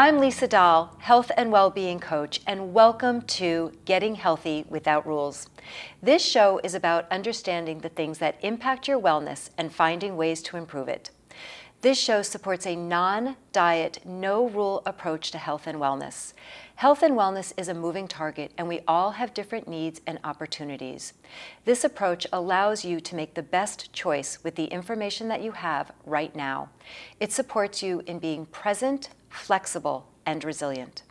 I'm Lisa Dahl, health and well-being coach, and welcome to Getting Healthy Without Rules. This show is about understanding the things that impact your wellness and finding ways to improve it. This show supports a non-diet, no-rule approach to health and wellness. Health and wellness is a moving target, and we all have different needs and opportunities. This approach allows you to make the best choice with the information that you have right now. It supports you in being present, flexible, and resilient.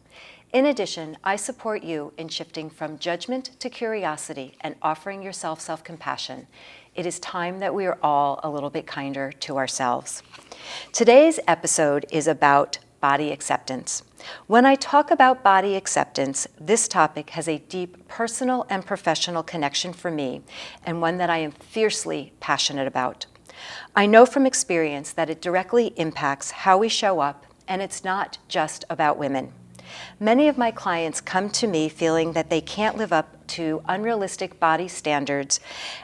In addition, I support you in shifting from judgment to curiosity and offering yourself self-compassion. It is time that we are all a little bit kinder to ourselves. Today's episode is about body acceptance. When I talk about body acceptance, this topic has a deep personal and professional connection for me, and one that I am fiercely passionate about. I know from experience that it directly impacts how we show up, and it's not just about women. Many of my clients come to me feeling that they can't live up to unrealistic body standards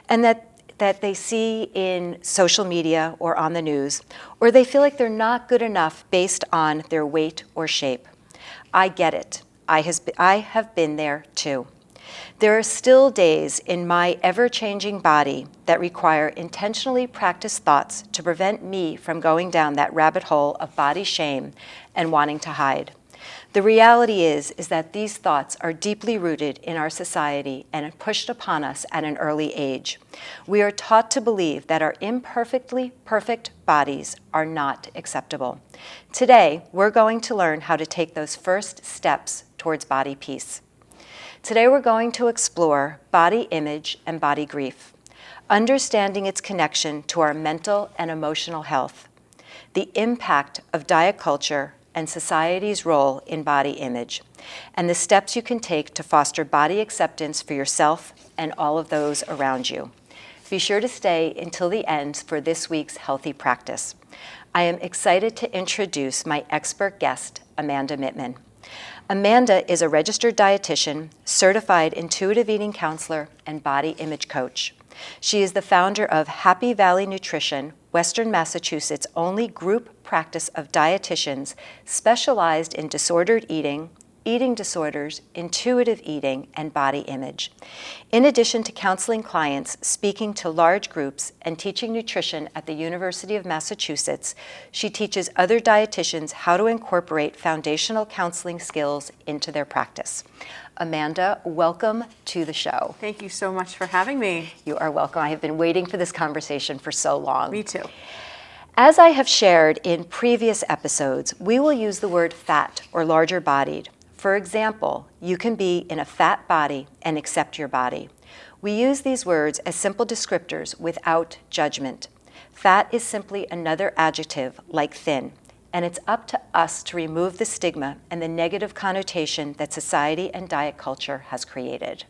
and that they see in social media or on the news, or they feel like they're not good enough based on their weight or shape. I get it. I have been there too. There are still days in my ever-changing body that require intentionally practiced thoughts to prevent me from going down that rabbit hole of body shame and wanting to hide. The reality is that these thoughts are deeply rooted in our society and pushed upon us at an early age. We are taught to believe that our imperfectly perfect bodies are not acceptable. Today, we're going to learn how to take those first steps towards body peace. Today, we're going to explore body image and body grief, understanding its connection to our mental and emotional health, the impact of diet culture and society's role in body image, and the steps you can take to foster body acceptance for yourself and all of those around you. Be sure to stay until the end for this week's healthy practice. I am excited to introduce my expert guest, Amanda Mittman. Amanda is a registered dietitian, certified intuitive eating counselor, and body image coach. She is the founder of Happy Valley Nutrition, Western Massachusetts' only group practice of dietitians specialized in disordered eating, eating disorders, intuitive eating, and body image. In addition to counseling clients, speaking to large groups, and teaching nutrition at the University of Massachusetts, she teaches other dietitians how to incorporate foundational counseling skills into their practice. Amanda, welcome to the show. Thank you so much for having me. You are welcome. I have been waiting for this conversation for so long. Me too. As I have shared in previous episodes, we will use the word fat or larger bodied. For example, you can be in a fat body and accept your body. We use these words as simple descriptors without judgment. Fat is simply another adjective like thin, and it's up to us to remove the stigma and the negative connotation that society and diet culture has created.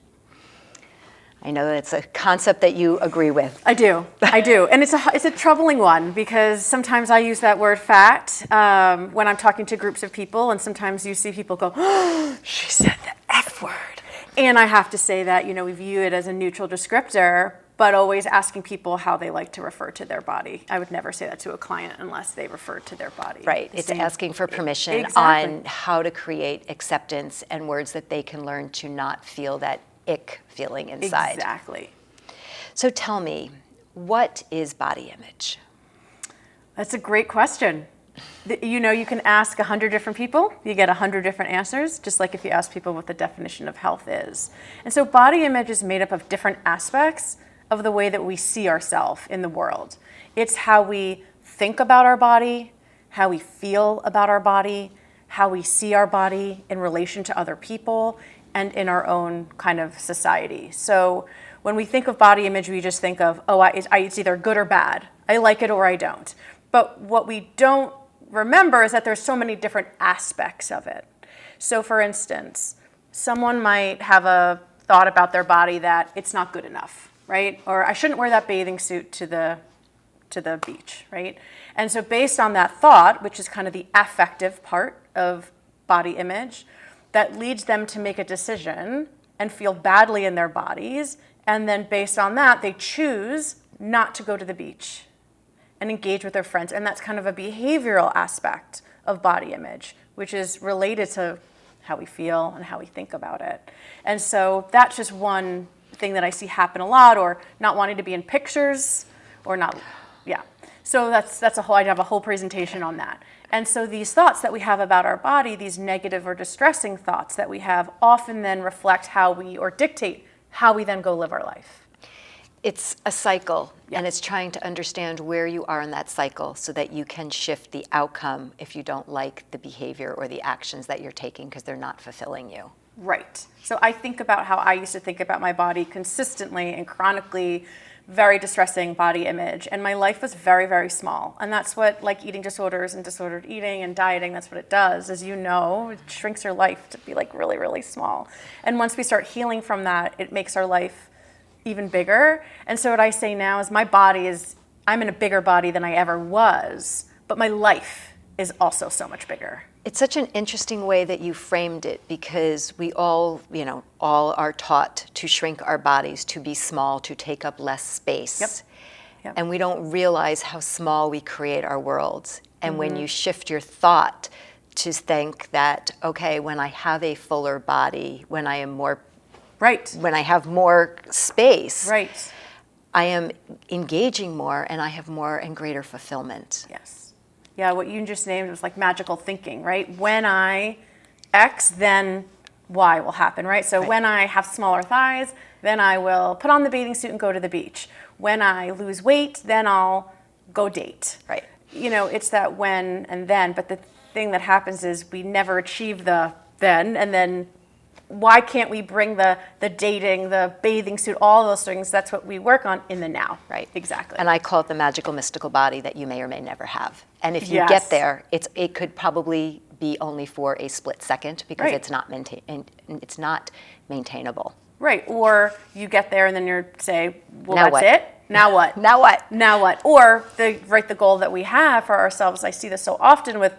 I know that's a concept that you agree with. I do, and it's a troubling one because sometimes I use that word fat when I'm talking to groups of people, and sometimes you see people go, "Oh, she said the F word," and I have to say that we view it as a neutral descriptor, but always asking people how they like to refer to their body. I would never say that to a client unless they refer to their body. Right, it's asking for permission Exactly. on how to create acceptance and words that they can learn to not feel that ick feeling inside. Exactly. So tell me, what is body image? That's a great question. You can ask 100 different people, you get 100 different answers, just like if you ask people what the definition of health is. And so body image is made up of different aspects of the way that we see ourselves in the world. It's how we think about our body, how we feel about our body, how we see our body in relation to other people, and in our own kind of society. So when we think of body image, we just think of, it's either good or bad. I like it or I don't. But what we don't remember is that there's so many different aspects of it. So for instance, someone might have a thought about their body that it's not good enough, right? Or I shouldn't wear that bathing suit to the beach, right? And so based on that thought, which is kind of the affective part of body image, that leads them to make a decision and feel badly in their bodies. And then based on that, they choose not to go to the beach and engage with their friends. And that's kind of a behavioral aspect of body image. which is related to how we feel and how we think about it. And so that's just one thing that I see happen a lot, or not wanting to be in pictures, or not, yeah. So that's a whole, I'd have a whole presentation on that. And so these thoughts that we have about our body, these negative or distressing thoughts that we have, often then reflect how we, or dictate how we then go live our life. It's a cycle, and it's trying to understand where you are in that cycle so that you can shift the outcome if you don't like the behavior or the actions that you're taking because they're not fulfilling you. Right. So I think about how I used to think about my body consistently and chronically, very distressing body image, and my life was very, very small. And that's what, like, eating disorders and disordered eating and dieting, that's what it does. As you know, it shrinks your life to be like really, really small. And once we start healing from that, it makes our life even bigger. And so what I say now is my body is, I'm in a bigger body than I ever was, but my life is also so much bigger. It's such an interesting way that you framed it, because we all, all are taught to shrink our bodies, to be small, to take up less space. Yep. And we don't realize how small we create our worlds. And when you shift your thought to think that, okay, when I have a fuller body, when I am more, when I have more space, I am engaging more and I have more and greater fulfillment. Yes. Yeah, what you just named was like magical thinking, right? When I X, then Y will happen, right? So when I have smaller thighs, then I will put on the bathing suit and go to the beach. When I lose weight, then I'll go date. Right. It's that when and then, but the thing that happens is we never achieve the then, and then why can't we bring the dating, the bathing suit, all those things? That's what we work on in the now. Right. Exactly. And I call it the magical mystical body that you may or may never have. And if you get there, it could probably be only for a split second, because it's not maintainable. Right. Or you get there and then you're say, well, now that's what? it. Now what? Now what? Now what? Or the goal that we have for ourselves, I see this so often with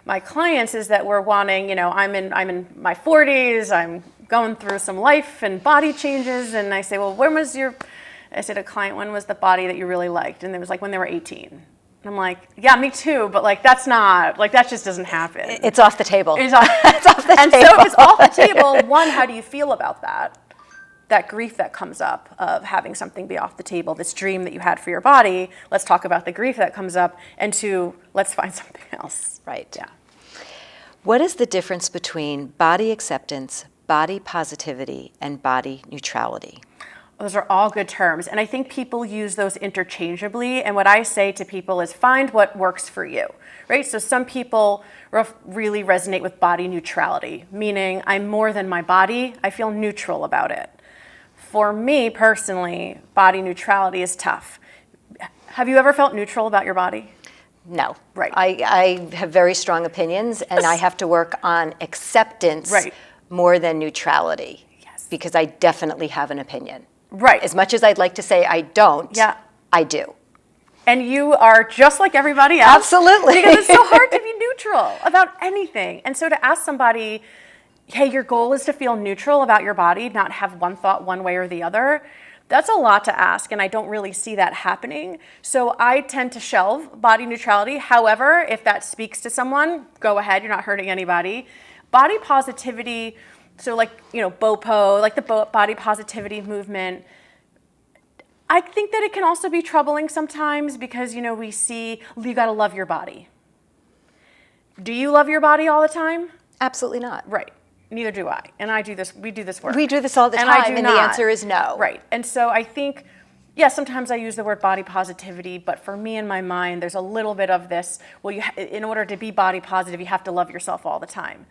my clients, is that we're wanting, I'm in my 40s, I'm going through some life and body changes, and I say, well, I said to a client, when was the body that you really liked? And it was like when they were 18. And I'm like, yeah, me too, but that's not, that just doesn't happen. It's off the table. It's off the table. So if it's off the table, one, how do you feel about that? That grief that comes up of having something be off the table, this dream that you had for your body, let's talk about the grief that comes up, and two, let's find something else. Right. Yeah. What is the difference between body acceptance, body positivity, and body neutrality? Those are all good terms, and I think people use those interchangeably, and what I say to people is find what works for you, right? So some people really resonate with body neutrality, meaning I'm more than my body, I feel neutral about it. For me personally, body neutrality is tough. Have you ever felt neutral about your body? No. Right. I have very strong opinions, and I have to work on acceptance more than neutrality. Yes. Because I definitely have an opinion. Right. As much as I'd like to say I don't, I do. And you are just like everybody else. Absolutely. Because it's so hard to be neutral about anything. And so to ask somebody, hey, your goal is to feel neutral about your body, not have one thought one way or the other, that's a lot to ask, and I don't really see that happening. So I tend to shelve body neutrality. However, if that speaks to someone, go ahead, you're not hurting anybody. Body positivity, so BOPO, like the body positivity movement, I think that it can also be troubling sometimes because, we see you gotta love your body. Do you love your body all the time? Absolutely not. Right. Neither do I. And we do this work. We do this all the time, and the answer is no. Right. And so I think, sometimes I use the word body positivity, but for me in my mind, there's a little bit of this, in order to be body positive, you have to love yourself all the time.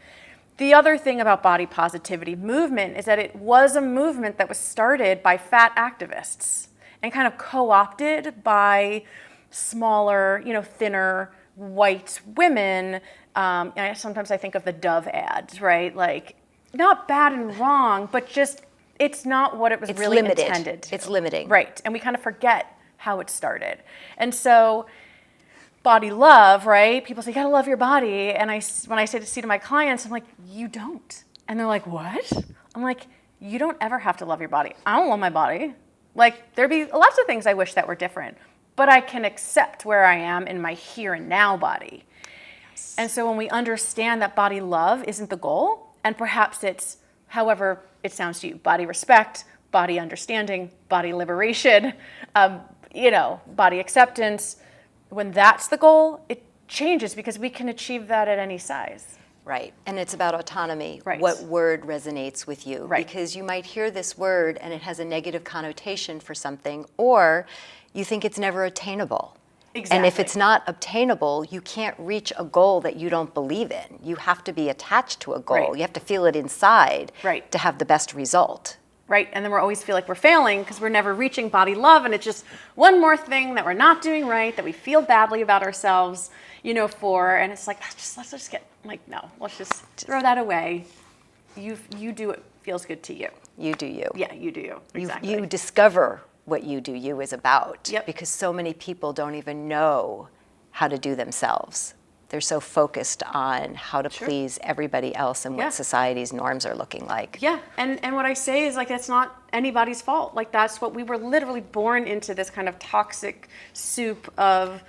The other thing about body positivity movement is that it was a movement that was started by fat activists and kind of co-opted by smaller, thinner, white women. And sometimes I think of the Dove ads, right? Not bad and wrong, but just it's not what it was really intended to. It's limiting. Right. And we kind of forget how it started. And so body love, right? People say, you gotta love your body. And when I say to my clients, I'm like, you don't. And they're like, what? I'm like, you don't ever have to love your body. I don't love my body. There'd be lots of things I wish that were different, but I can accept where I am in my here and now body. Yes. And so when we understand that body love isn't the goal, and perhaps it's however it sounds to you, body respect, body understanding, body liberation, body acceptance, when that's the goal, it changes because we can achieve that at any size. Right. And it's about autonomy. Right. What word resonates with you? Right. Because you might hear this word and it has a negative connotation for something, or you think it's never attainable. Exactly. And if it's not obtainable, you can't reach a goal that you don't believe in. You have to be attached to a goal. Right. You have to feel it inside Right. to have the best result. Right, and then we always feel like we're failing because we're never reaching body love, and it's just one more thing that we're not doing right, that we feel badly about ourselves, for, and it's like, let's just get, no, let's just throw that away. You do what feels good to you. You do you. Yeah, you do you. Exactly. You discover what you do you is about. Yep. Because so many people don't even know how to do themselves. They're so focused on how to please everybody else and what society's norms are looking like. Yeah, and what I say is it's not anybody's fault. That's what we were literally born into, this kind of toxic soup of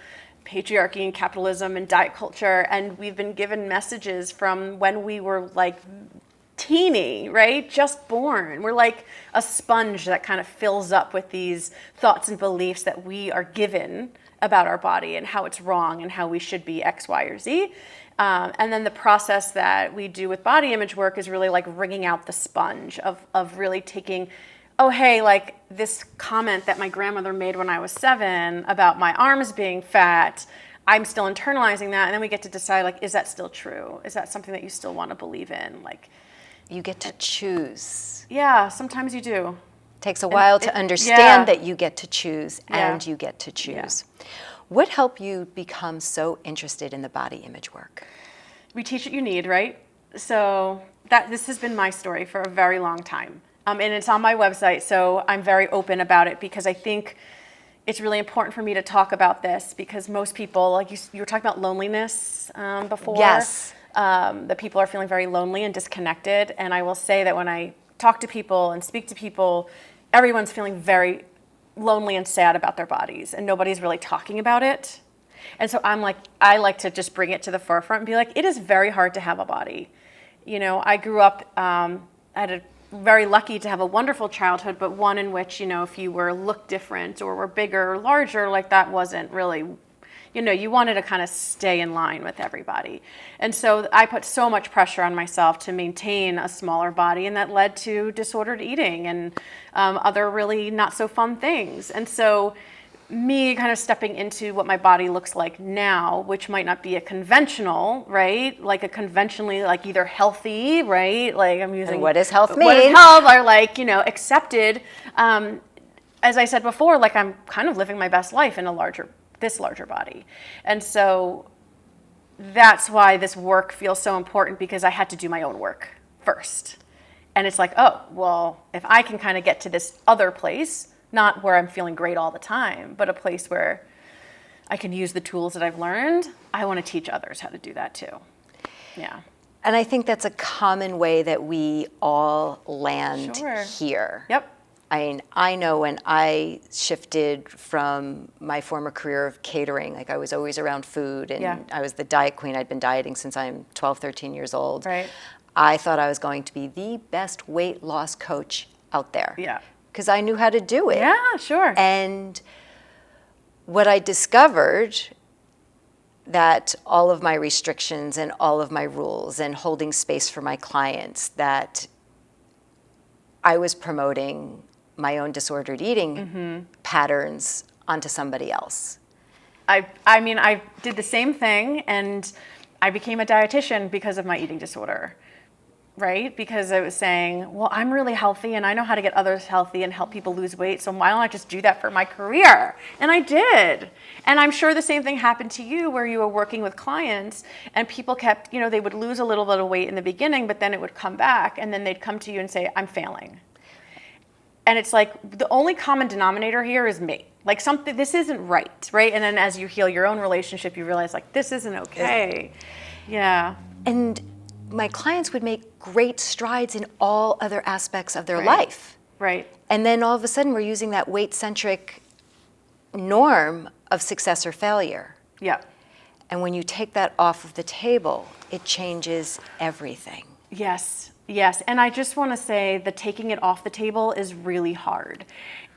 patriarchy and capitalism and diet culture, and we've been given messages from when we were teeny, right? Just born. We're like a sponge that kind of fills up with these thoughts and beliefs that we are given about our body and how it's wrong and how we should be X, Y, or Z. And then the process that we do with body image work is really wringing out the sponge of really taking, this comment that my grandmother made when I was 7 about my arms being fat, I'm still internalizing that. And then we get to decide, is that still true? Is that something that you still want to believe in? You get to choose. Yeah, sometimes you do. Takes a while to understand that you get to choose and you get to choose. Yeah. What helped you become so interested in the body image work? We teach what you need, right? So this has been my story for a very long time. And it's on my website, so I'm very open about it because I think it's really important for me to talk about this because most people, you were talking about loneliness before. Yes. That people are feeling very lonely and disconnected. And I will say that when I talk to people and speak to people, everyone's feeling very lonely and sad about their bodies, and nobody's really talking about it. And so I like to just bring it to the forefront and be it is very hard to have a body. I grew up, very lucky to have a wonderful childhood, but one in which, if you looked different or were bigger or larger, that wasn't really, you wanted to kind of stay in line with everybody. And so I put so much pressure on myself to maintain a smaller body, and that led to disordered eating and other really not so fun things. And so me kind of stepping into what my body looks like now, which might not be a conventional, right? A conventionally, either healthy, right? I'm using... And what does health mean? What is health? Or accepted. As I said before, I'm kind of living my best life in this larger body. And so that's why this work feels so important, because I had to do my own work first. And it's if I can kind of get to this other place, not where I'm feeling great all the time, but a place where I can use the tools that I've learned, I want to teach others how to do that too. Yeah. And I think that's a common way that we all land here. Yep. I know when I shifted from my former career of catering, I was always around food, and I was the diet queen. I'd been dieting since I'm 12, 13 years old. Right. I thought I was going to be the best weight loss coach out there. Yeah. Because I knew how to do it. Yeah, sure. And what I discovered, that all of my restrictions and all of my rules and holding space for my clients, that I was promoting my own disordered eating patterns onto somebody else. I did the same thing, and I became a dietitian because of my eating disorder, right? Because I was saying, well, I'm really healthy and I know how to get others healthy and help people lose weight, so why don't I just do that for my career? And I did. And I'm sure the same thing happened to you, where you were working with clients and people kept, they would lose a little bit of weight in the beginning, but then it would come back, and then they'd come to you and say, I'm failing. And it's the only common denominator here is me. This isn't right? And then as you heal your own relationship, you realize this isn't okay. Yeah. And my clients would make great strides in all other aspects of their life. Right. And then all of a sudden we're using that weight-centric norm of success or failure. Yeah. And when you take that off of the table, it changes everything. Yes, yes. And I just want to say that taking it off the table is really hard.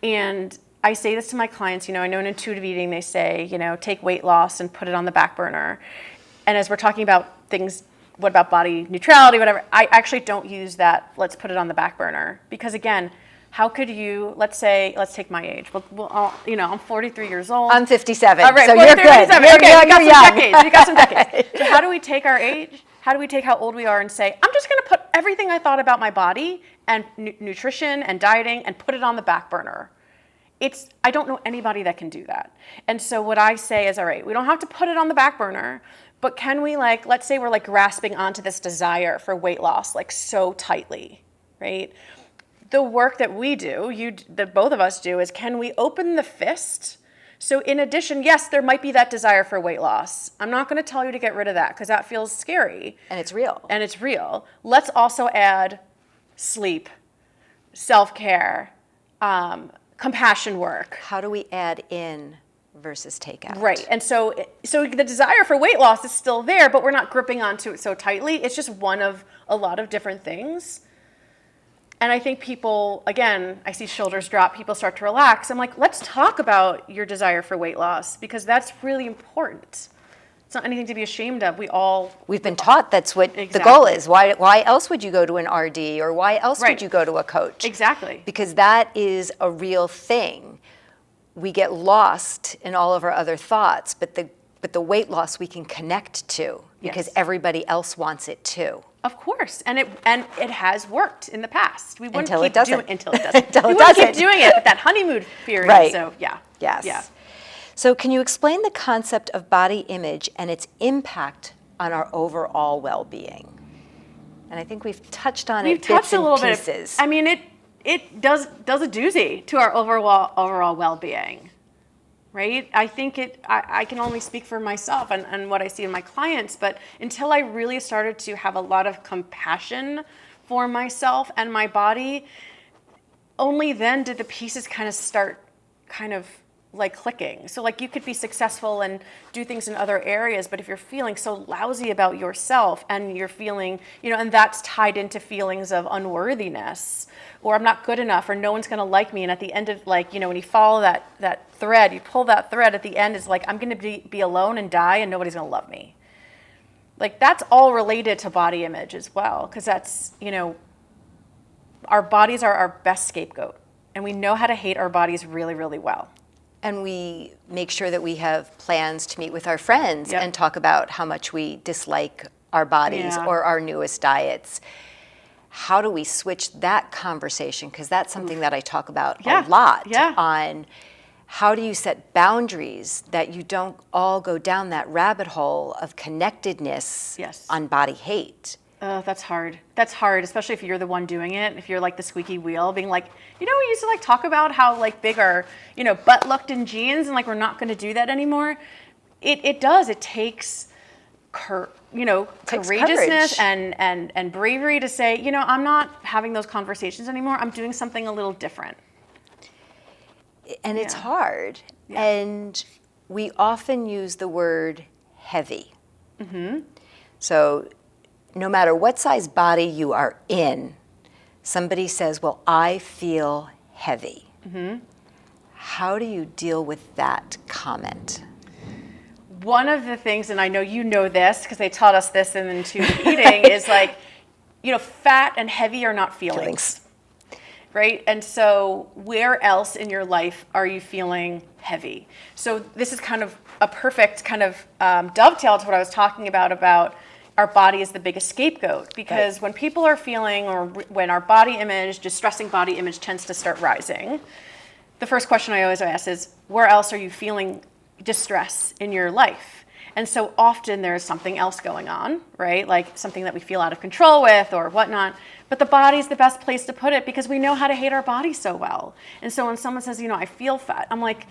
And I say this to my clients, I know in intuitive eating they say, take weight loss and put it on the back burner. And as we're talking about things, what about body neutrality, whatever, I actually don't use that, let's put it on the back burner. Because again, how could you, let's take my age. I'm 43 years old. I'm 57, all right, so you're good. Okay, we got some young. decades. So how do we take our age? How do we take how old we are and say, I'm just going to put everything I thought about my body and nutrition and dieting and put it on the back burner? I don't know anybody that can do that. And so what I say is, all right, we don't have to put it on the back burner, but can we let's say we're grasping onto this desire for weight loss so tightly, right? The work that we do, that both of us do, is can we open the fist? So in addition, yes, there might be that desire for weight loss. I'm not going to tell you to get rid of that because that feels scary. And it's real. Let's also add sleep, self-care, compassion work. How do we add in versus take out? Right. And so the desire for weight loss is still there, but we're not gripping onto it so tightly. It's just one of a lot of different things. And I think people, again, I see shoulders drop, people start to relax. I'm like, let's talk about your desire for weight loss because that's really important. It's not anything to be ashamed of. We've been taught that's what exactly. the goal is. Why else would you go to an RD or why else right. would you go to a coach? Exactly. Because that is a real thing. We get lost in all of our other thoughts, but the weight loss we can connect to because yes. everybody else wants it too. Of course, and it has worked in the past. We wouldn't until keep it doesn't. Until it doesn't. Until we it wouldn't doesn't. keep doing it at that honeymoon period. Right. So yeah. Yes. Yeah. So can you explain the concept of body image and its impact on our overall well-being? And I think we've touched on it bits and pieces. I mean, it does a doozy to our overall well-being. Right? I think I can only speak for myself and what I see in my clients, but until I really started to have a lot of compassion for myself and my body, only then did the pieces kind of start clicking. So you could be successful and do things in other areas, but if you're feeling so lousy about yourself and you're feeling, and that's tied into feelings of unworthiness or I'm not good enough or no one's going to like me. And at the end of when you follow that thread, you pull that thread at the end is I'm going to be alone and die and nobody's going to love me. That's all related to body image as well. Cause that's, our bodies are our best scapegoat and we know how to hate our bodies really, really well. And we make sure that we have plans to meet with our friends yep. and talk about how much we dislike our bodies yeah. or our newest diets. How do we switch that conversation? Because that's something that I talk about yeah. a lot yeah. on how do you set boundaries that you don't all go down that rabbit hole of connectedness yes. on body hate. That's hard. That's hard, especially if you're the one doing it. If you're the squeaky wheel, being we used to talk about how big our butt looked in jeans, and we're not going to do that anymore. It does. It takes courageousness and bravery to say, I'm not having those conversations anymore. I'm doing something a little different. And it's yeah. hard. Yeah. And we often use the word heavy. Mm-hmm. So no matter what size body you are in, somebody says, well, I feel heavy. Mm-hmm. How do you deal with that comment? One of the things, and I know you know this because they taught us this in intuitive eating, is fat and heavy are not feelings. Right? And so where else in your life are you feeling heavy? So this is kind of a perfect dovetail to what I was talking about our body is the biggest scapegoat. Because right. when people are feeling or when our body image, distressing body image tends to start rising, the first question I always ask is, where else are you feeling distress in your life? And so often there's something else going on, right? Something that we feel out of control with or whatnot. But the body's the best place to put it because we know how to hate our body so well. And so when someone says, I feel fat, I'm like,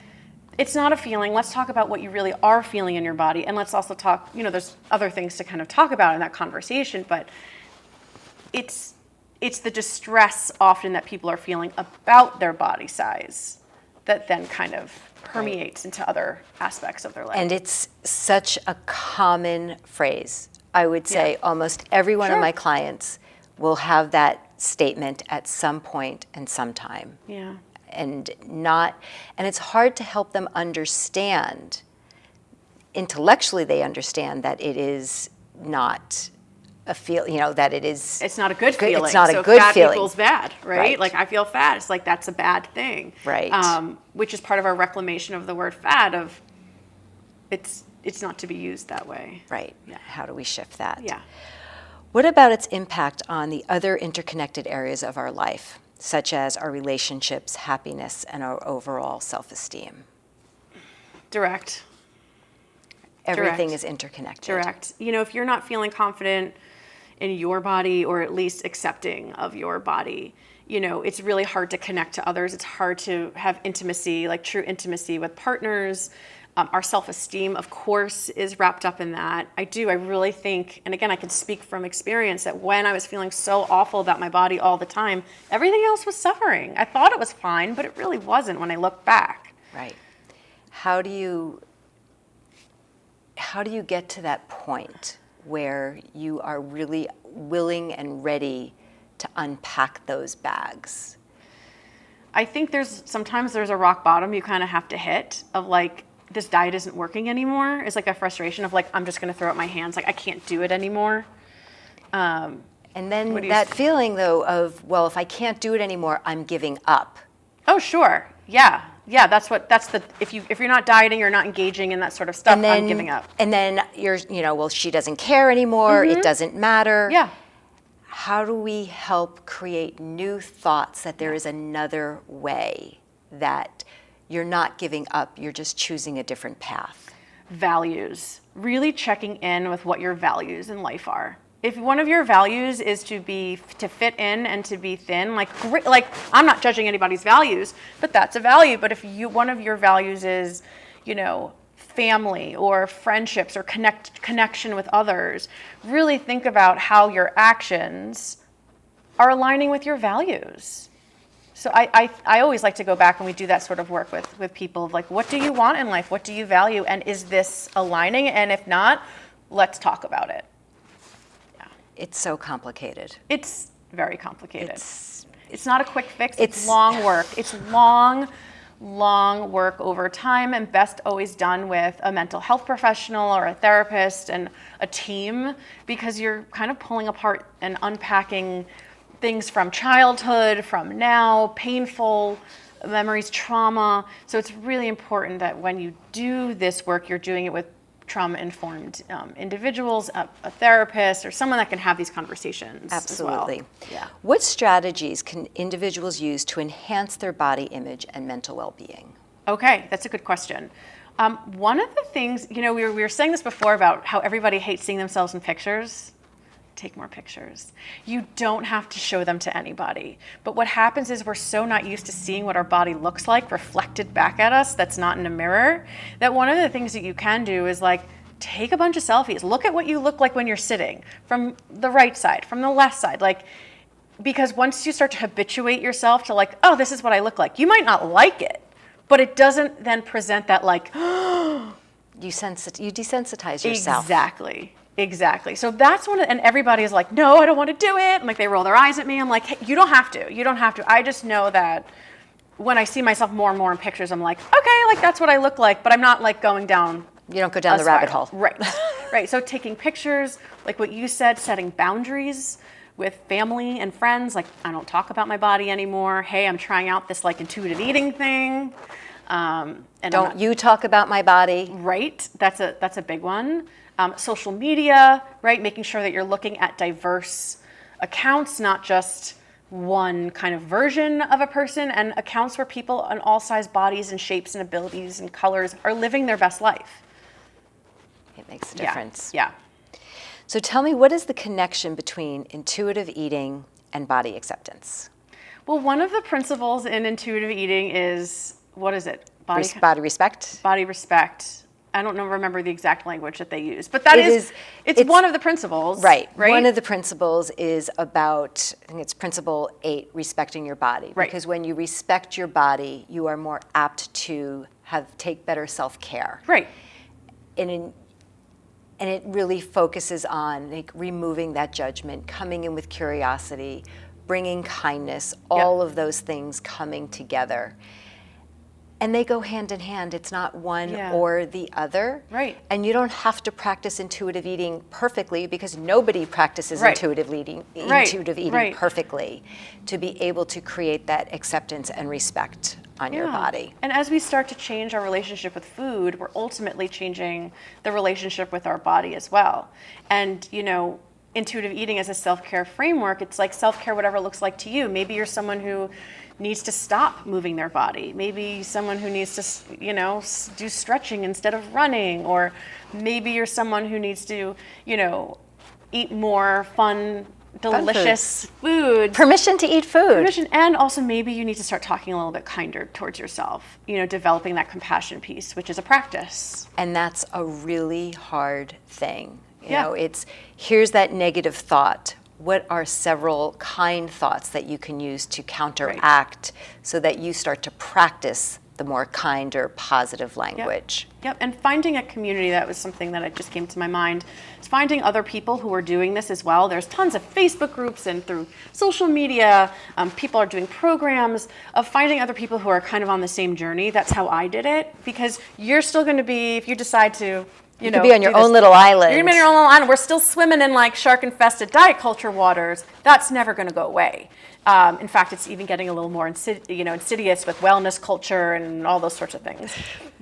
it's not a feeling. Let's talk about what you really are feeling in your body. And let's also talk, there's other things to kind of talk about in that conversation, but it's the distress often that people are feeling about their body size that then kind of permeates into other aspects of their life. And it's such a common phrase. I would say almost every one of my clients will have that statement at some point and sometime. Yeah. And it's hard to help them understand. Intellectually, they understand that it is not that it is. It's not a good feeling. It's not so a good fat feeling. Equals bad, right? Like I feel fat. It's like that's a bad thing, right? Which is part of our reclamation of the word fat. Of it's not to be used that way. Right. Yeah. How do we shift that? Yeah. What about its impact on the other interconnected areas of our life, such as our relationships, happiness, and our overall self-esteem? Direct. Everything is interconnected. Direct. If you're not feeling confident in your body, or at least accepting of your body, it's really hard to connect to others. It's hard to have intimacy, like true intimacy with partners. Our self-esteem, of course, is wrapped up in that. I really think, and again, I can speak from experience, that when I was feeling so awful about my body all the time, everything else was suffering. I thought it was fine, but it really wasn't when I look back. Right. How do you get to that point where you are really willing and ready to unpack those bags? I think sometimes there's a rock bottom you kind of have to hit of like, this diet isn't working anymore. It's like a frustration of like, I'm just going to throw up my hands. Like I can't do it anymore. And then that feeling though of, well, if I can't do it anymore, I'm giving up. Oh, sure. Yeah. If you're not dieting or not engaging in that sort of stuff, I'm giving up. And then well, she doesn't care anymore. It doesn't matter. Yeah. How do we help create new thoughts that there is another way, that you're not giving up, you're just choosing a different path? Values. Really checking in with what your values in life are. If one of your values is to fit in and to be thin, like I'm not judging anybody's values, but that's a value. But if one of your values is, family or friendships or connection with others, really think about how your actions are aligning with your values. So I always like to go back and we do that sort of work with people of like, what do you want in life? What do you value? And is this aligning? And if not, let's talk about it. It's so complicated. It's very complicated. It's not a quick fix. It's long work. It's long work over time, and best always done with a mental health professional or a therapist and a team, because you're kind of pulling apart and unpacking things from childhood, from now, painful memories, trauma. So it's really important that when you do this work, you're doing it with trauma-informed individuals, a therapist, or someone that can have these conversations. Absolutely. As well. Yeah. What strategies can individuals use to enhance their body image and mental well-being? Okay, that's a good question. One of the things, we were saying this before about how everybody hates seeing themselves in pictures. Take more pictures. You don't have to show them to anybody. But what happens is we're so not used to seeing what our body looks like reflected back at us that's not in a mirror, that one of the things that you can do is like take a bunch of selfies. Look at what you look like when you're sitting, from the right side, from the left side. Because once you start to habituate yourself to like, oh, this is what I look like, you might not like it, but it doesn't then present that like, you desensitize yourself. Exactly. So that's and everybody is like, no, I don't want to do it. And like they roll their eyes at me. I'm like, hey, you don't have to. I just know that when I see myself more and more in pictures, I'm like, okay, like that's what I look like, but I'm not like going down. You don't go down the rabbit hole. Right. So taking pictures, like what you said, setting boundaries with family and friends. Like I don't talk about my body anymore. Hey, I'm trying out this like intuitive eating thing. And don't you talk about my body. Right. That's a big one. Social media, right? Making sure that you're looking at diverse accounts, not just one kind of version of a person, and accounts where people on all size bodies and shapes and abilities and colors are living their best life. It makes a difference. Yeah. So tell me, what is the connection between intuitive eating and body acceptance? Well, one of the principles in intuitive eating is, what is it? Body respect. Body respect. I don't remember the exact language that they use, but it's one of the principles. Right. One of the principles is about, I think it's principle 8, respecting your body. Right. Because when you respect your body, you are more apt to take better self-care. Right. And it really focuses on like removing that judgment, coming in with curiosity, bringing kindness, all of those things coming together. And they go hand in hand. It's not one or the other. Right. And you don't have to practice intuitive eating perfectly, because nobody practices intuitive eating perfectly, to be able to create that acceptance and respect on your body. And as we start to change our relationship with food, we're ultimately changing the relationship with our body as well. And, intuitive eating as a self-care framework, it's like self-care, whatever it looks like to you. Maybe you're someone who needs to stop moving their body. Maybe someone who needs to, do stretching instead of running. Or maybe you're someone who needs to, eat more fun, delicious foods. Permission to eat food. And also maybe you need to start talking a little bit kinder towards yourself, developing that compassion piece, which is a practice. And that's a really hard thing. It's, here's that negative thought. What are several kind thoughts that you can use to counteract so that you start to practice the more kinder, positive language? Yep. And finding a community, that was something that just came to my mind. It's finding other people who are doing this as well. There's tons of Facebook groups, and through social media, people are doing programs of finding other people who are kind of on the same journey. That's how I did it, because you're still going to be, if you decide to, you could be on your own little island. You're going to be on your own little island. We're still swimming in like shark-infested diet culture waters. That's never going to go away. In fact, it's even getting a little more insidious with wellness culture and all those sorts of things.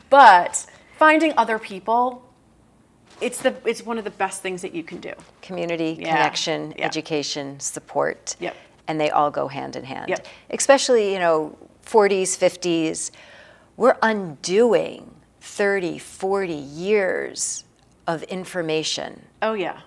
But finding other people, it's one of the best things that you can do. Community, connection, education, support. Yep. And they all go hand in hand. Yep. Especially, 40s, 50s, we're undoing 30, 40 years of information. Oh, yeah.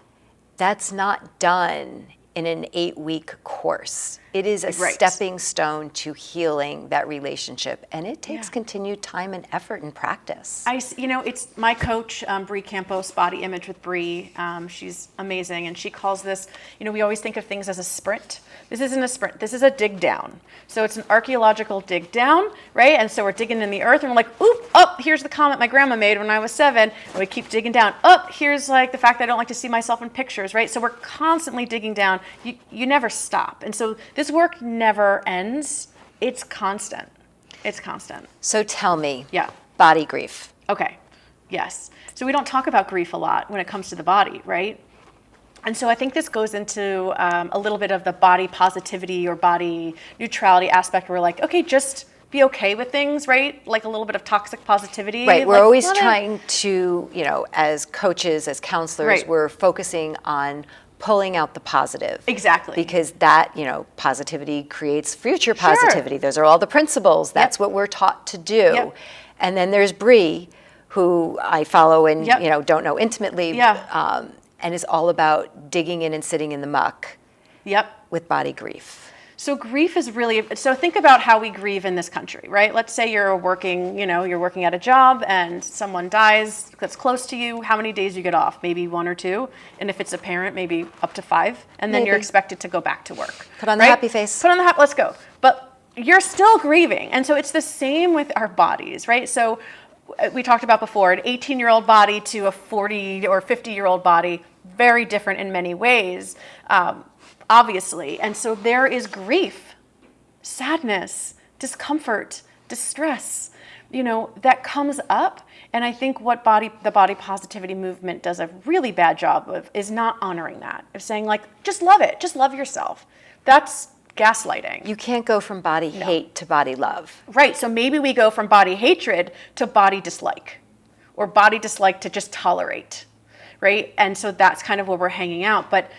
That's not done in an 8-week course. It is a stepping stone to healing that relationship, and it takes continued time and effort and practice. It's my coach, Bree Campos, Body Image with Bree. She's amazing, and she calls this, we always think of things as a sprint. This isn't a sprint, this is a dig down. So it's an archaeological dig down, right? And so we're digging in the earth, and we're like, oop, here's the comment my grandma made when I was 7, and we keep digging down. Here's like the fact that I don't like to see myself in pictures, right? So we're constantly digging down. You never stop. And so this work never ends. It's constant. It's constant. So tell me, Yeah. body grief. Okay. Yes. So we don't talk about grief a lot when it comes to the body, right? And so I think this goes into a little bit of the body positivity or body neutrality aspect, where we're like, okay, just be okay with things, right? Like a little bit of toxic positivity. Right. We're always trying to, as coaches, as counselors, we're focusing on pulling out the positive. Exactly. Because that, positivity creates future positivity. Those are all the principles. That's what we're taught to do. Yep. And then there's Bree, who I follow and, don't know intimately, and is all about digging in and sitting in the muck with body grief. So grief is so think about how we grieve in this country, right? Let's say you're working at a job and someone dies that's close to you. How many days you get off? Maybe 1 or 2. And if it's a parent, maybe up to 5. And then you're expected to go back to work. Put on the happy face. Let's go. But you're still grieving. And so it's the same with our bodies, right? So we talked about before, an 18-year-old body to a 40 or 50-year-old body, very different in many ways. Obviously. And so there is grief, sadness, discomfort, distress, that comes up. And I think what the body positivity movement does a really bad job of is not honoring that, of saying like, just love it, just love yourself. That's gaslighting. You can't go from body hate to body love. Right. So maybe we go from body hatred to body dislike, or body dislike to just tolerate. Right. And so that's kind of where we're hanging out. But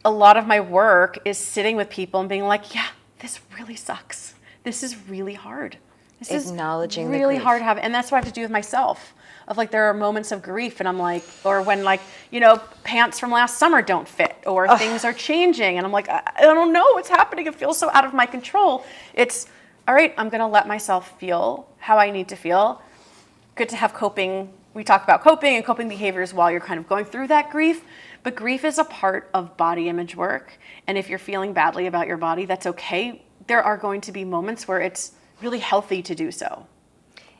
a lot of my work is sitting with people and being like, yeah, this really sucks. This is really hard. This Acknowledging is really the grief. hard to have. And that's what I have to do with myself. Of like, there are moments of grief, and I'm like, or when like, pants from last summer don't fit, or things are changing. And I'm like, I don't know what's happening. It feels so out of my control. It's, all right, I'm going to let myself feel how I need to feel. Good to have coping we talk about coping and coping behaviors while you're kind of going through that grief, but grief is a part of body image work. And if you're feeling badly about your body, that's okay. There are going to be moments where it's really healthy to do so.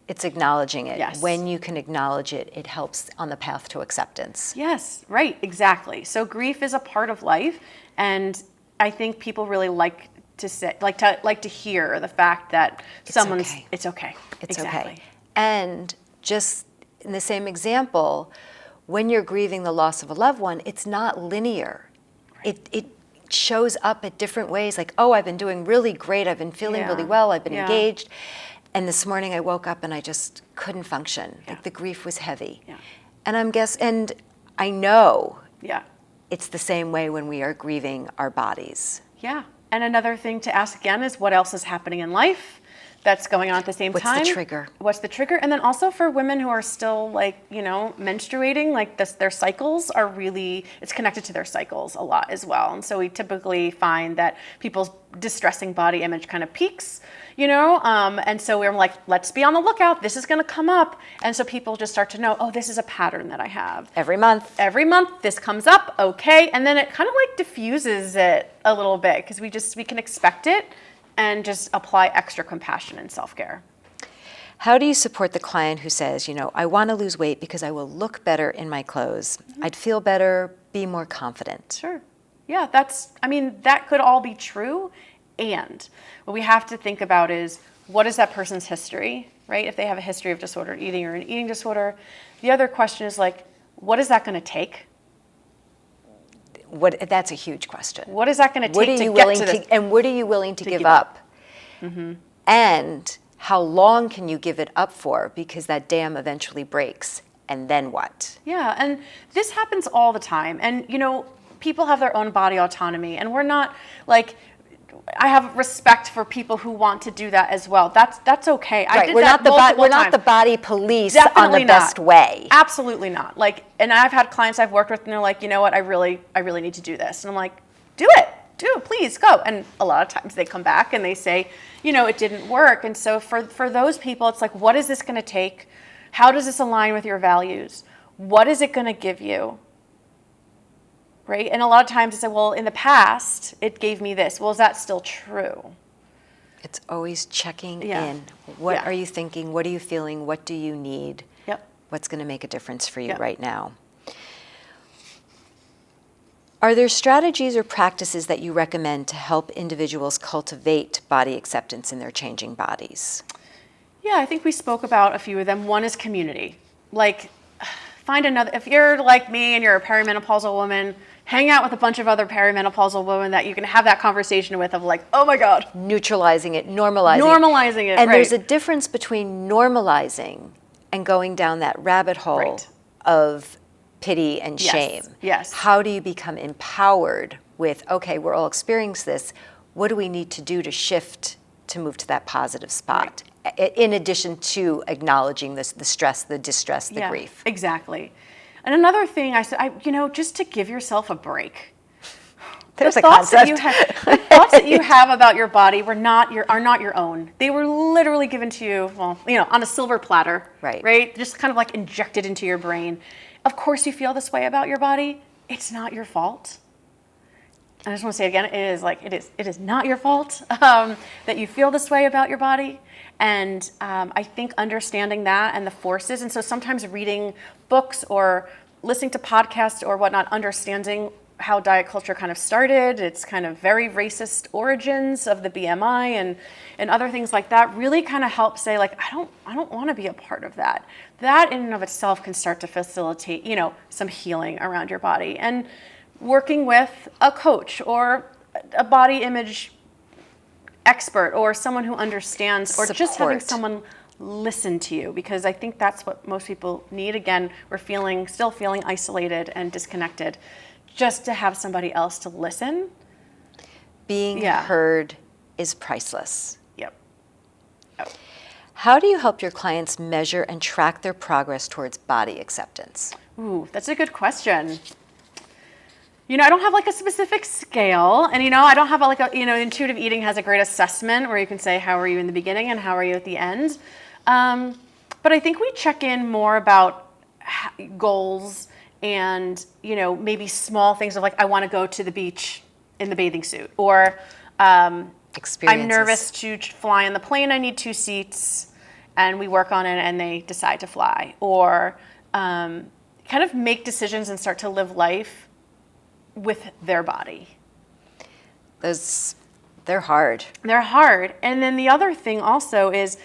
It's acknowledging it. Yes. When you can acknowledge it, it helps on the path to acceptance. Yes, right, exactly. So grief is a part of life, and I think people really like to say, like to hear the fact that it's okay. It's okay. Exactly. And just in the same example, when you're grieving the loss of a loved one, it's not linear. Right. It shows up at different ways, like, oh, I've been doing really great, I've been feeling really well, I've been engaged. And this morning I woke up and I just couldn't function. Like the grief was heavy. Yeah. And and I know it's the same way when we are grieving our bodies. Yeah. And another thing to ask again is what else is happening in life that's going on at the same time. What's the trigger? What's the trigger? And then also for women who are still menstruating, like their cycles are really, it's connected to their cycles a lot as well. And so we typically find that people's distressing body image kind of peaks, and so we're like, let's be on the lookout. This is going to come up. And so people just start to know, oh, this is a pattern that I have. Every month this comes up. Okay. And then it kind of like diffuses it a little bit because we can expect it and just apply extra compassion and self-care. How do you support the client who says, I want to lose weight because I will look better in my clothes. I'd feel better, be more confident. Sure. Yeah, that could all be true. And what we have to think about is, what is that person's history, right? If they have a history of disordered eating or an eating disorder. The other question is what is that going to take? That's a huge question. What is that going to take to get to this? And what are you willing to give up? Mm-hmm. And how long can you give it up for? Because that dam eventually breaks. And then what? Yeah, and this happens all the time. And, people have their own body autonomy. And we're not I have respect for people who want to do that as well. That's okay. Right. We're not the body police. Definitely on the best way. Absolutely not. And I've had clients I've worked with, and they're like, you know what, I really need to do this. And I'm like, do it, please go. And a lot of times they come back and they say, it didn't work. And so for those people, it's like, what is this going to take? How does this align with your values? What is it going to give you? Right? And a lot of times they say, well, in the past, it gave me this. Well, is that still true? It's always checking in. What are you thinking? What are you feeling? What do you need? Yep. What's going to make a difference for you right now? Are there strategies or practices that you recommend to help individuals cultivate body acceptance in their changing bodies? Yeah, I think we spoke about a few of them. One is community. Find another, if you're like me and you're a perimenopausal woman, hang out with a bunch of other perimenopausal women that you can have that conversation with of oh my God. Neutralizing it, normalizing it. And there's a difference between normalizing and going down that rabbit hole of pity and shame. Yes. How do you become empowered with, okay, we're all experiencing this. What do we need to do to shift to move to that positive spot? In addition to acknowledging the stress, the distress, the grief. Exactly. And another thing I said, just to give yourself a break. There's a concept. The thoughts that you have about your body are not your own. They were literally given to you, on a silver platter. Right? Just kind of injected into your brain. Of course you feel this way about your body. It's not your fault. I just want to say it again, it is not your fault that you feel this way about your body. And I think understanding that and the forces, and so sometimes reading books or listening to podcasts or whatnot, understanding how diet culture kind of started, its kind of very racist origins of the BMI and other things like that, really kind of help say I don't want to be a part of that. That in and of itself can start to facilitate, some healing around your body. And working with a coach or a body image expert or someone who understands, or just having someone listen to you, because I think that's what most people need. Again, we're still feeling isolated and disconnected. Just to have somebody else to listen. Being heard is priceless. Yep. How do you help your clients measure and track their progress towards body acceptance? Ooh, that's a good question. I don't have a specific scale, and I don't have intuitive eating has a great assessment where you can say, how are you in the beginning and how are you at the end? But I think we check in more about goals and, maybe small things of like, I want to go to the beach in the bathing suit, or I'm nervous to fly on the plane. I need 2 seats, and we work on it and they decide to fly, or kind of make decisions and start to live life with their body. They're hard. They're hard. And then the other thing also is,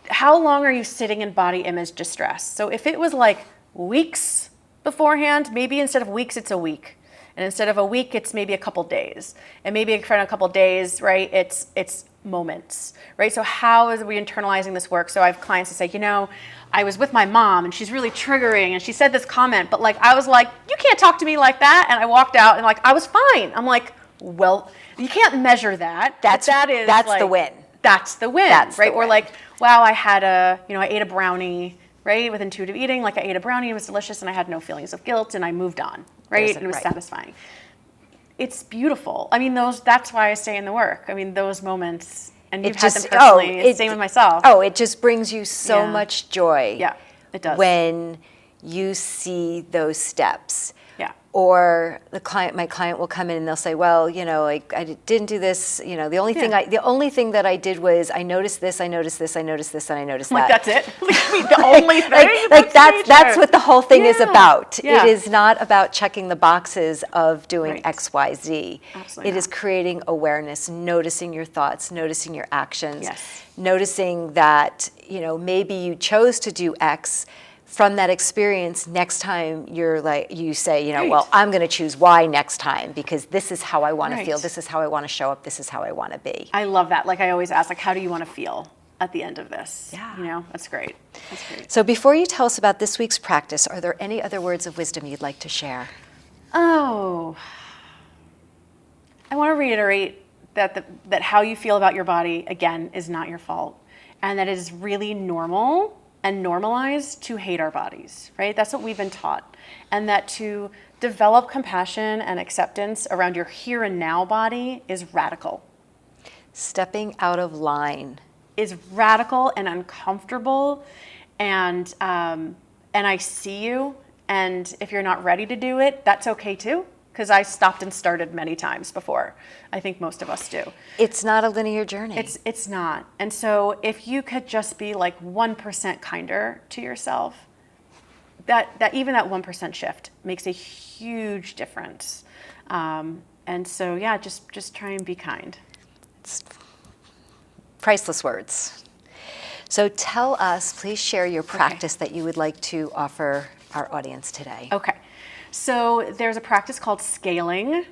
how long are you sitting in body image distress? So if it was like weeks beforehand, maybe instead of weeks, it's a week. And instead of a week, it's maybe a couple days. And maybe for a couple days, right, it's moments, right? So how is we internalizing this work? So I have clients that say, I was with my mom and she's really triggering and she said this comment, but like, I was like, you can't talk to me like that. And I walked out and like, I was fine. I'm like, well, you can't measure that. That's the win. That's the win, That's right? the Or win. like, wow, I ate a brownie, right? With intuitive eating, like I ate a brownie, it was delicious and I had no feelings of guilt and I moved on, right? And it was satisfying. It's beautiful. I mean, that's why I stay in the work. I mean, those moments, and you've had them personally, it's the same with myself. Oh, it just brings you so much joy. Yeah, it does. When you see those steps. Yeah. Or my client will come in and they'll say, well, like I didn't do this. The only thing that I did was I noticed this, I noticed this, I noticed this, and I noticed that. Like that's it. The only thing. That's what the whole thing is about. Yeah. It is not about checking the boxes of doing X, Y, Z. Absolutely It is creating awareness, noticing your thoughts, noticing your actions, Yes. noticing that maybe you chose to do X. From that experience, next time you say, well, I'm going to choose Y next time because this is how I want to feel. This is how I want to show up. This is how I want to be. I love that. Like I always ask, like, how do you want to feel at the end of this? Yeah. That's great. That's great. So before you tell us about this week's practice, are there any other words of wisdom you'd like to share? Oh, I want to reiterate that how you feel about your body, again, is not your fault. And that it is really normal and normalized to hate our bodies, right? That's what we've been taught. And that to develop compassion and acceptance around your here and now body is radical. Stepping out of line. Is radical and uncomfortable. And I see you. And if you're not ready to do it, that's okay too. Because I stopped and started many times before. I think most of us do. It's not a linear journey. It's not. And so if you could just be like 1% kinder to yourself, that even that 1% shift makes a huge difference. And so just try and be kind. It's priceless words. So tell us, please share your practice that you would like to offer our audience today. Okay. So there's a practice called scaling.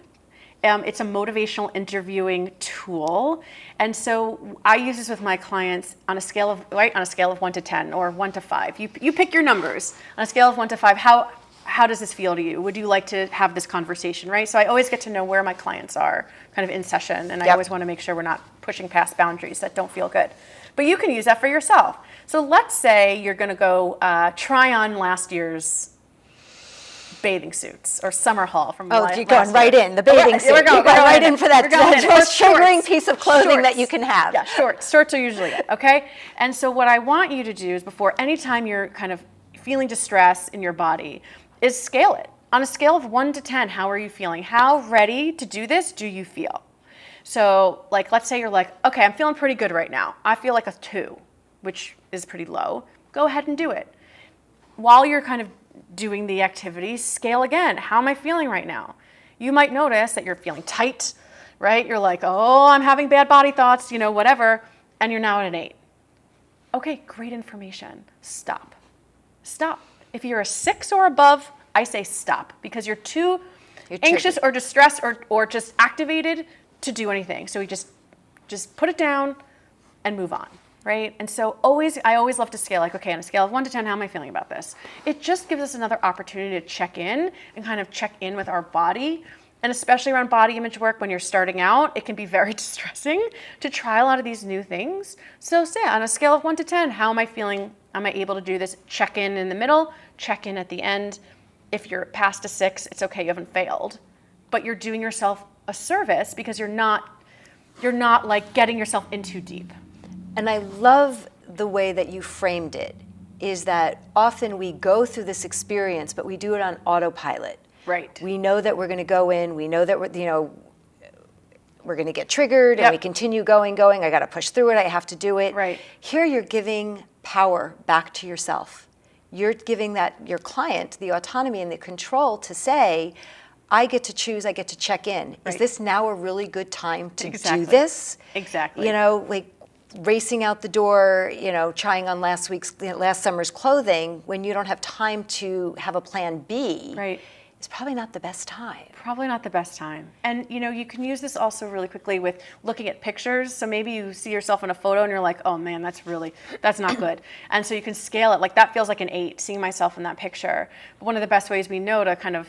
It's a motivational interviewing tool. And so I use this with my clients on a scale of 1 to 10 or 1 to 5. You pick your numbers. On a scale of 1 to 5, how does this feel to you? Would you like to have this conversation, right? So I always get to know where my clients are kind of in session. And I always want to make sure we're not pushing past boundaries that don't feel good. But you can use that for yourself. So let's say you're going to go try on last year's bathing suits or summer haul from you're going right in the bathing suit. You're going right in for that most triggering piece of clothing that you can have. Yeah, shorts are usually it, okay? And so what I want you to do is before anytime you're kind of feeling distress in your body is scale it. On a scale of 1 to 10, how are you feeling? How ready to do this do you feel? So like, let's say you're like, okay, I'm feeling pretty good right now. I feel like a 2, which is pretty low. Go ahead and do it. While you're kind of doing the activity, scale again. How am I feeling right now? You might notice that you're feeling tight, right? You're like, oh, I'm having bad body thoughts, whatever, and you're now at an 8. Okay, great information. Stop. If you're a 6 or above, I say stop because you're too anxious or distressed or just activated to do anything. So we just put it down and move on. Right? And so I always love to scale, like, okay, on a scale of 1 to 10, how am I feeling about this? It just gives us another opportunity to check in and kind of check in with our body. And especially around body image work, when you're starting out, it can be very distressing to try a lot of these new things. So say on a scale of 1 to 10, how am I feeling? Am I able to do this? Check in the middle, check in at the end. If you're past a 6, it's okay, you haven't failed. But you're doing yourself a service because you're not like getting yourself in too deep. And I love the way that you framed it. is that often we go through this experience, but we do it on autopilot. Right. We know that we're going to go in. We know that we're going to get triggered, and we continue going. I got to push through it. I have to do it. Right. Here, you're giving power back to yourself. You're giving your client the autonomy and the control to say, I get to choose, I get to check in. Right. Is this now a really good time to Exactly. do this? Exactly. Like racing out the door, trying on last summer's clothing when you don't have time to have a plan B. Right. It's probably not the best time. Probably not the best time. And you can use this also really quickly with looking at pictures. So maybe you see yourself in a photo and you're like, oh man, that's not good. And so you can scale it. Like that feels like an 8, seeing myself in that picture. But one of the best ways we know to kind of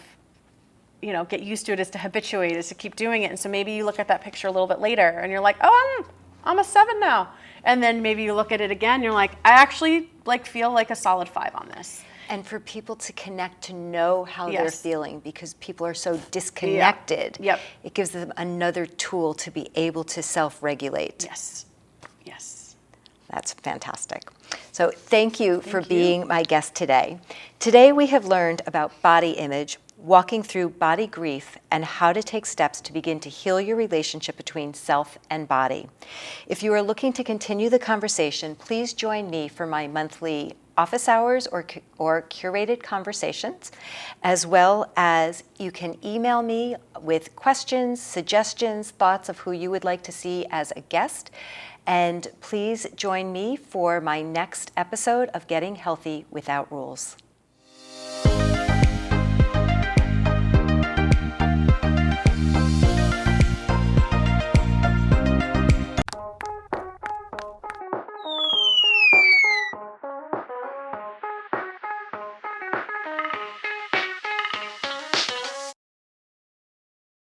get used to it is to habituate, is to keep doing it. And so maybe you look at that picture a little bit later and you're like, oh, I'm a 7 now. And then maybe you look at it again, you're like, I actually feel like a solid 5 on this. And for people to connect, to know how they're Yes. feeling, because people are so disconnected. Yep. It gives them another tool to be able to self-regulate. Yes. Yes. That's fantastic. So thank you for you. being my guest today. Today we have learned about body image, walking through body grief, and how to take steps to begin to heal your relationship between self and body. If you are looking to continue the conversation, please join me for my monthly office hours or curated conversations, as well as you can email me with questions, suggestions, thoughts of who you would like to see as a guest. And please join me for my next episode of Getting Healthy Without Rules.